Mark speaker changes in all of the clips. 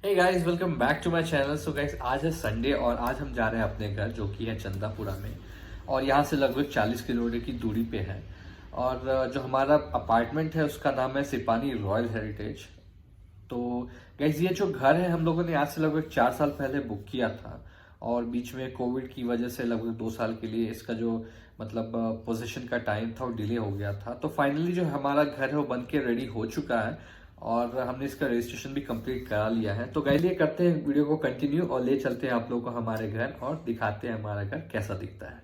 Speaker 1: Hey guys, welcome back to my channel. So guys, आज है Sunday और आज हम जा रहे हैं अपने घर जो कि है चंदापुरा में और यहाँ से लगभग 40 किलोमीटर की दूरी पे है। और जो हमारा अपार्टमेंट है उसका नाम है सिपानी रॉयल हेरिटेज। तो गाइस, ये जो घर है हम लोगों ने आज से लगभग 4 साल पहले बुक किया था और बीच में कोविड की वजह से लगभग 2 साल के लिए इसका जो मतलब पोजीशन का टाइम था वो डिले हो गया था। तो फाइनली जो हमारा घर है वो बन के रेडी हो चुका है और हमने इसका रजिस्ट्रेशन भी कंप्लीट करा लिया है। तो गाइस, ये करते हैं वीडियो को कंटिन्यू और ले चलते हैं आप लोगों को हमारे घर और दिखाते हैं हमारा घर कैसा दिखता है।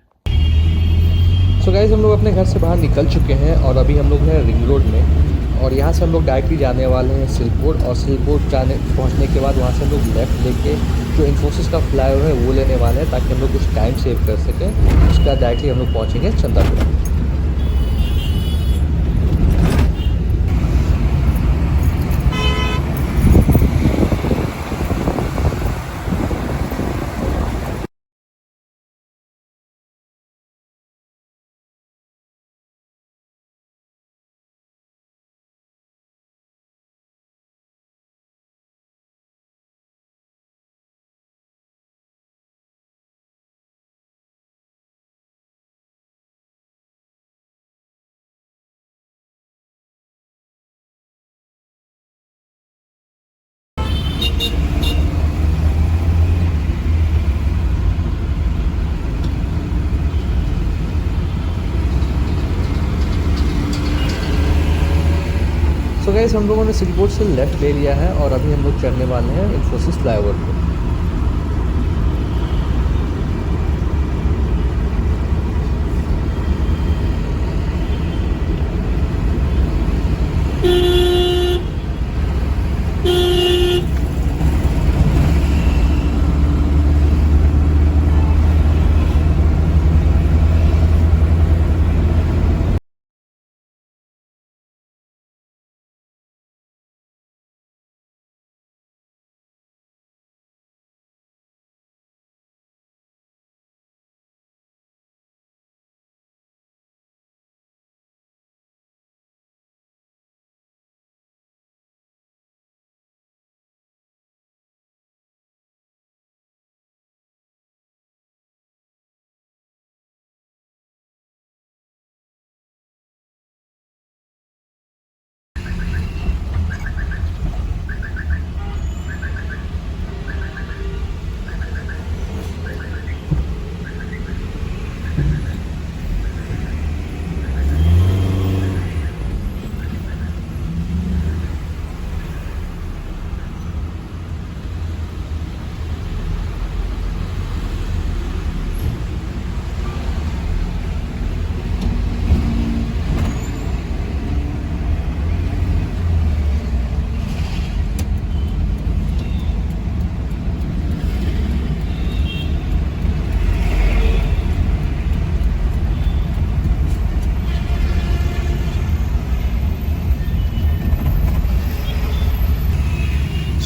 Speaker 1: सो गाइस, हम लोग अपने घर से बाहर निकल चुके हैं और अभी हम लोग हैं रिंग रोड में और यहाँ से हम लोग डायरेक्टली जाने वाले हैं सिल्क बोर्ड और सिल्क बोर्ड पहुँचने के बाद वहाँ से हम लोग लेफ्ट लेके जो इन्फोसिस का फ्लाईओवर है वो लेने वाले हैं ताकि हम लोग कुछ टाइम सेव कर सकें। उसके बाद डायरेक्टली हम लोग पहुँचेंगे चंदापुरा। सो गाइस, हम लोगों ने सिल्क बोर्ड से लेफ्ट ले लिया है और अभी हम लोग चढ़ने वाले हैं इन्फोसिस फ्लाईओवर पे।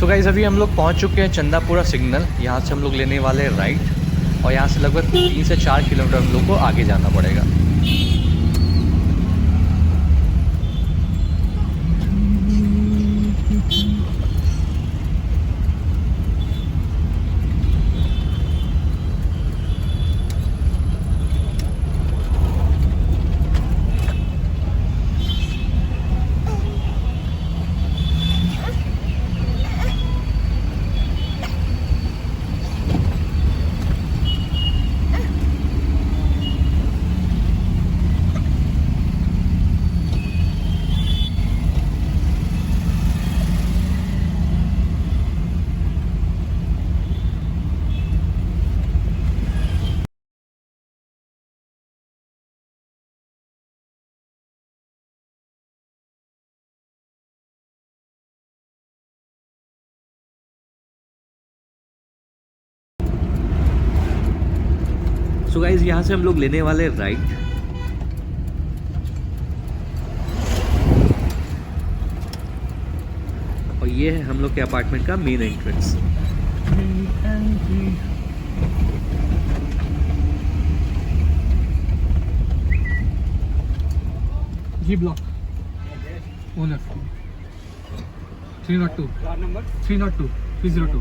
Speaker 1: सो गाइस, अभी हम लोग पहुंच चुके हैं चंदापुरा सिग्नल। यहाँ से हम लोग लेने वाले हैं राइट और यहाँ से लगभग 3 से 4 किलोमीटर हम लोग को आगे जाना पड़ेगा। सो गाइस, यहाँ से हम लोग लेने वाले राइट और ये है हम लोग के अपार्टमेंट का मेन एंट्रेंस।
Speaker 2: जी ब्लॉक ओनर 302 नंबर 302 302।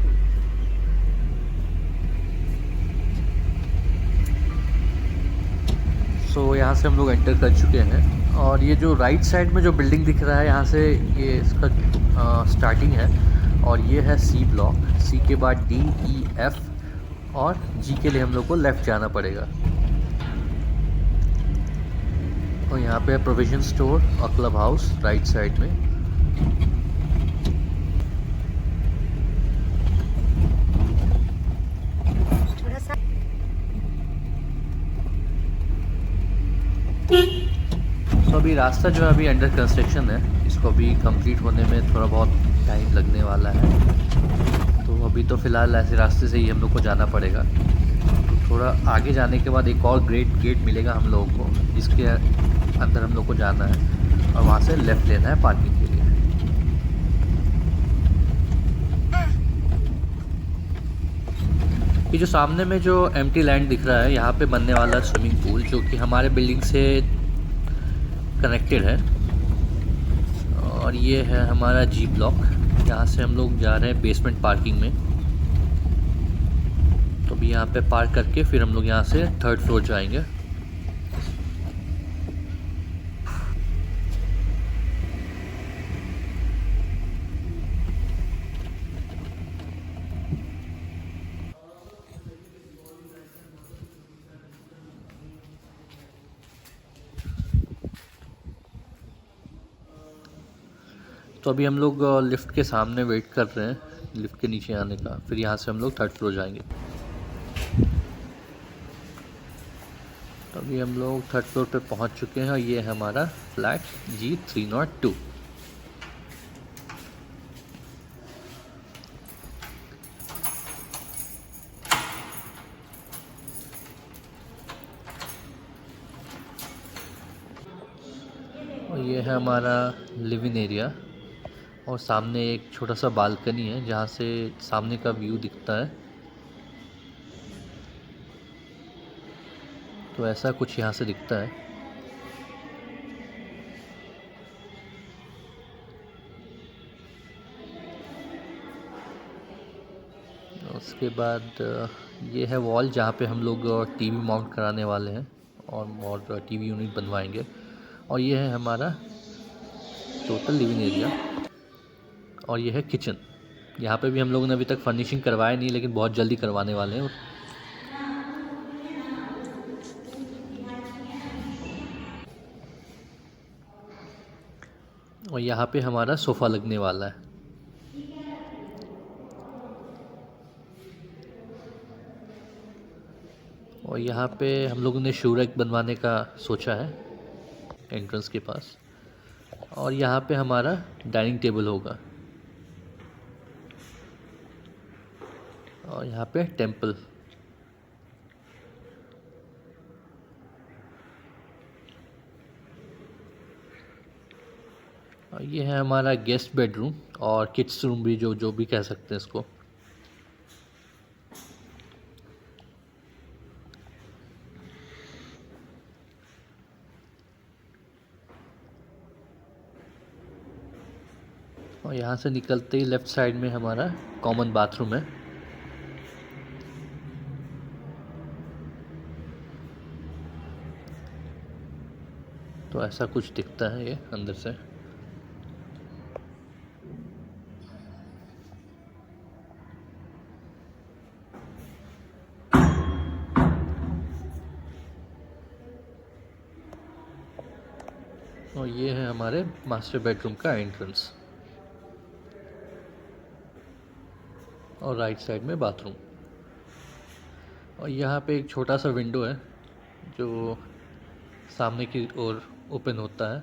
Speaker 1: सो यहाँ से हम लोग एंटर कर चुके हैं और ये जो राइट साइड में जो बिल्डिंग दिख रहा है यहाँ से ये इसका स्टार्टिंग है और ये है सी ब्लॉक। सी के बाद डी, ई, एफ और जी के लिए हम लोग को लेफ़्ट जाना पड़ेगा। और यहाँ पे है प्रोविज़न स्टोर और क्लब हाउस राइट साइड में।
Speaker 3: थोड़ा सा
Speaker 1: तो अभी रास्ता जो है अभी अंडर कंस्ट्रक्शन है, इसको अभी कंप्लीट होने में थोड़ा बहुत टाइम लगने वाला है। तो अभी तो फ़िलहाल ऐसे रास्ते से ही हम लोग को जाना पड़ेगा। तो थोड़ा आगे जाने के बाद एक और गेट मिलेगा हम लोगों को, जिसके अंदर हम लोग को जाना है और वहाँ से लेफ़्ट लेना है पार्किंग के लिए। ये जो सामने में जो एम्प्टी लैंड दिख रहा है, यहाँ पे बनने वाला स्विमिंग पूल जो कि हमारे बिल्डिंग से कनेक्टेड है। और ये है हमारा जी ब्लॉक, यहाँ से हम लोग जा रहे हैं बेसमेंट पार्किंग में। तो अभी यहाँ पे पार्क करके फिर हम लोग यहाँ से थर्ड फ्लोर जाएंगे। तो अभी हम लोग लिफ्ट के सामने वेट कर रहे हैं लिफ्ट के नीचे आने का, फिर यहाँ से हम लोग थर्ड फ्लोर जाएंगे। तो अभी हम लोग थर्ड फ्लोर पे पहुँच चुके हैं और ये है हमारा फ्लैट G302। और ये है हमारा लिविंग एरिया और सामने एक छोटा सा बालकनी है जहाँ से सामने का व्यू दिखता है। तो ऐसा कुछ यहाँ से दिखता है। उसके बाद ये है वॉल जहाँ पे हम लोग टीवी माउंट कराने वाले हैं और टीवी यूनिट बनवाएंगे। और ये है हमारा टोटल लिविंग एरिया और ये है किचन। यहाँ पे भी हम लोगों ने अभी तक फर्निशिंग करवाया नहीं, लेकिन बहुत जल्दी करवाने वाले हैं। और यहाँ पे हमारा सोफ़ा लगने वाला है। और यहाँ पे हम लोगों ने शू रैक बनवाने का सोचा है एंट्रेंस के पास। और यहाँ पे हमारा डाइनिंग टेबल होगा और यहाँ पे टेंपल। और ये है हमारा गेस्ट बेडरूम और किड्स रूम भी जो भी कह सकते हैं इसको। और यहाँ से निकलते ही लेफ़्ट साइड में हमारा कॉमन बाथरूम है। तो ऐसा कुछ दिखता है ये अंदर से। और ये है हमारे मास्टर बेडरूम का एंट्रेंस और राइट साइड में बाथरूम। और यहाँ पे एक छोटा सा विंडो है जो सामने की ओर ओपन होता है।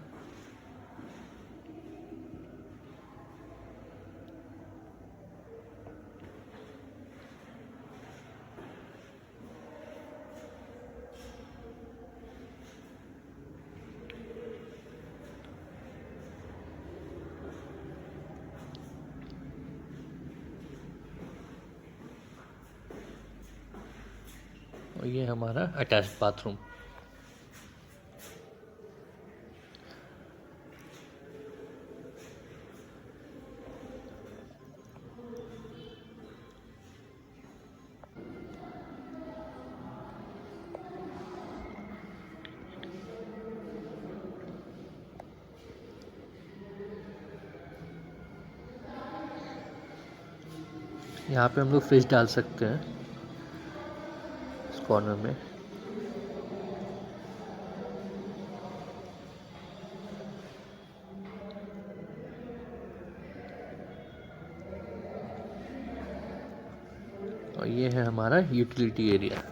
Speaker 1: और ये हमारा अटैच्ड बाथरूम। यहाँ पे हम लोग फिश डाल सकते हैं इस कॉर्नर में। और ये है हमारा यूटिलिटी एरिया।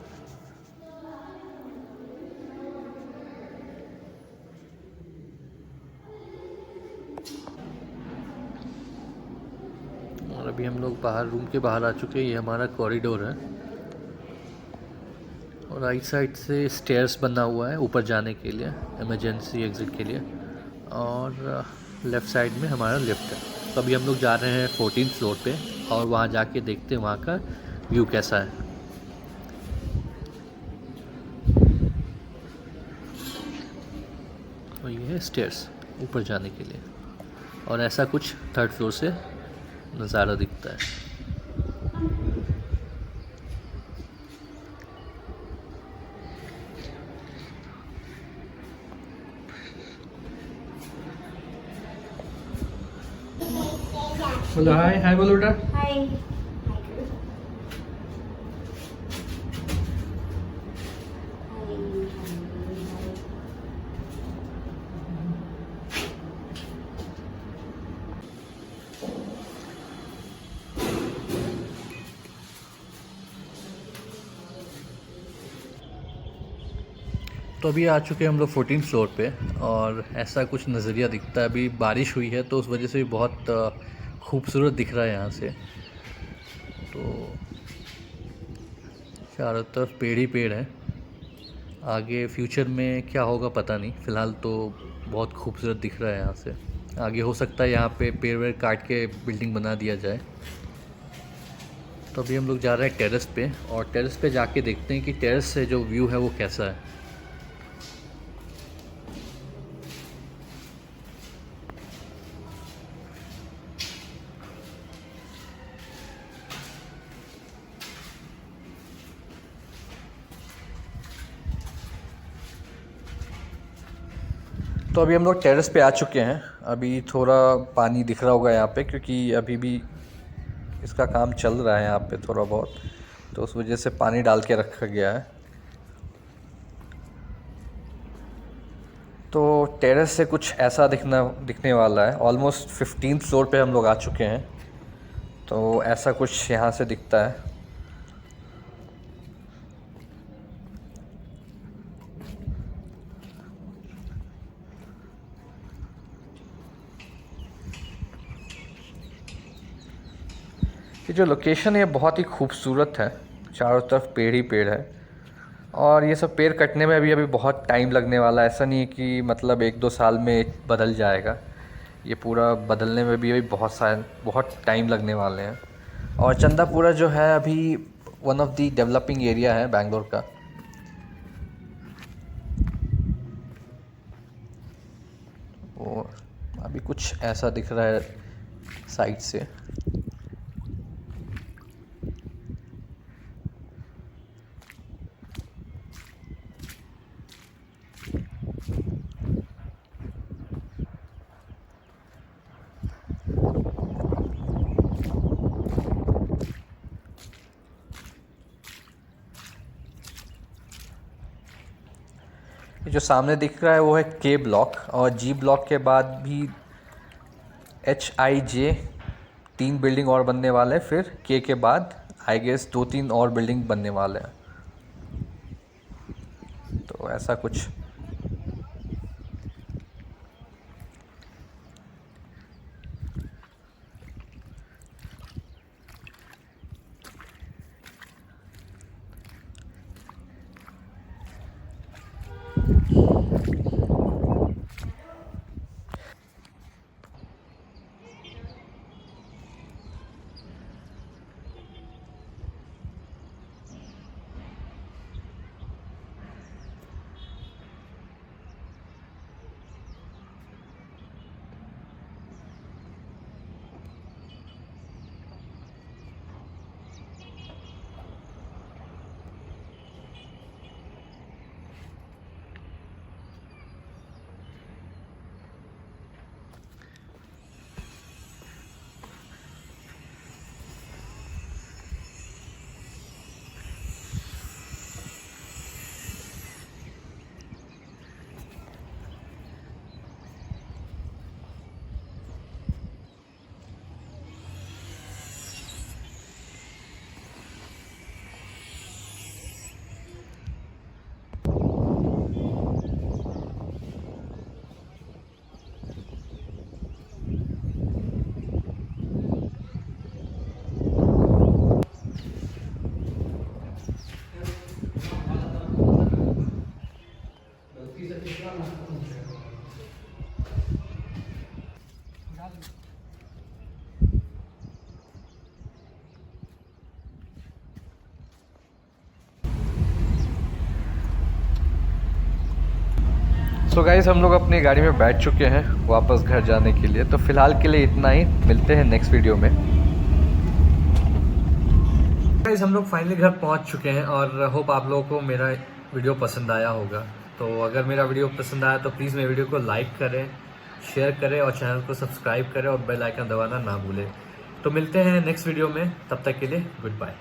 Speaker 1: और अभी हम लोग बाहर, रूम के बाहर आ चुके हैं। ये हमारा कॉरिडोर है और राइट साइड से स्टेयर्स बना हुआ है ऊपर जाने के लिए, इमरजेंसी एग्ज़िट के लिए। और लेफ़्ट साइड में हमारा लिफ्ट है। तो अभी हम लोग जा रहे हैं 14th फ्लोर पे और वहाँ जाके देखते हैं वहाँ का व्यू कैसा है। और ये है स्टेयर्स ऊपर जाने के लिए, और ऐसा कुछ 3rd फ्लोर से नज़ारा दिखता है। बोलो हाय। हाय बोलो बेटा।
Speaker 2: हाय।
Speaker 1: तो अभी आ चुके हैं हम लोग 14th फ्लोर पे और ऐसा कुछ नज़रिया दिखता है। अभी बारिश हुई है तो उस वजह से भी बहुत खूबसूरत दिख रहा है यहाँ से। तो चारों तरफ पेड़ ही पेड़ हैं। आगे फ्यूचर में क्या होगा पता नहीं, फ़िलहाल तो बहुत खूबसूरत दिख रहा है यहाँ से। आगे हो सकता है यहाँ पे पेड़ वेड़ काट के बिल्डिंग बना दिया जाए। तो अभी हम लोग जा रहे हैं टेरेस पे, और टेरेस पे जाके देखते हैं कि टेरेस से जो व्यू है वो कैसा है। तो अभी हम लोग टेरेस पे आ चुके हैं। अभी थोड़ा पानी दिख रहा होगा यहाँ पे, क्योंकि अभी भी इसका काम चल रहा है यहाँ पे थोड़ा बहुत, तो उस वजह से पानी डाल के रखा गया है। तो टेरेस से कुछ ऐसा दिखने वाला है। ऑलमोस्ट 15th फ्लोर पे हम लोग आ चुके हैं, तो ऐसा कुछ यहाँ से दिखता है। ये जो लोकेशन है बहुत ही खूबसूरत है, चारों तरफ पेड़ ही पेड़ है। और ये सब पेड़ कटने में अभी बहुत टाइम लगने वाला है। ऐसा नहीं है कि मतलब 1-2 साल में बदल जाएगा। ये पूरा बदलने में भी अभी बहुत टाइम लगने वाले हैं। और चंदापुरा जो है अभी one of the developing area है बैंगलोर का। वो अभी कुछ ऐसा दिख रहा है साइड से। ये जो सामने दिख रहा है वो है के ब्लॉक, और जी ब्लॉक के बाद भी HIJ 3 बिल्डिंग और बनने वाले हैं। फिर के बाद आई गेस 2-3 और बिल्डिंग बनने वाले हैं। तो ऐसा कुछ। सो गाइस हम लोग अपनी गाड़ी में बैठ चुके हैं वापस घर जाने के लिए। तो फिलहाल के लिए इतना ही, मिलते हैं नेक्स्ट वीडियो में। गाइस हम लोग फाइनली घर पहुंच चुके हैं और होप आप लोगों को मेरा वीडियो पसंद आया होगा। तो अगर मेरा वीडियो पसंद आया तो प्लीज़ मेरे वीडियो को लाइक करें, शेयर करें और चैनल को सब्सक्राइब करें और बेल आइकन दबाना ना भूलें। तो मिलते हैं नेक्स्ट वीडियो में, तब तक के लिए गुड बाय।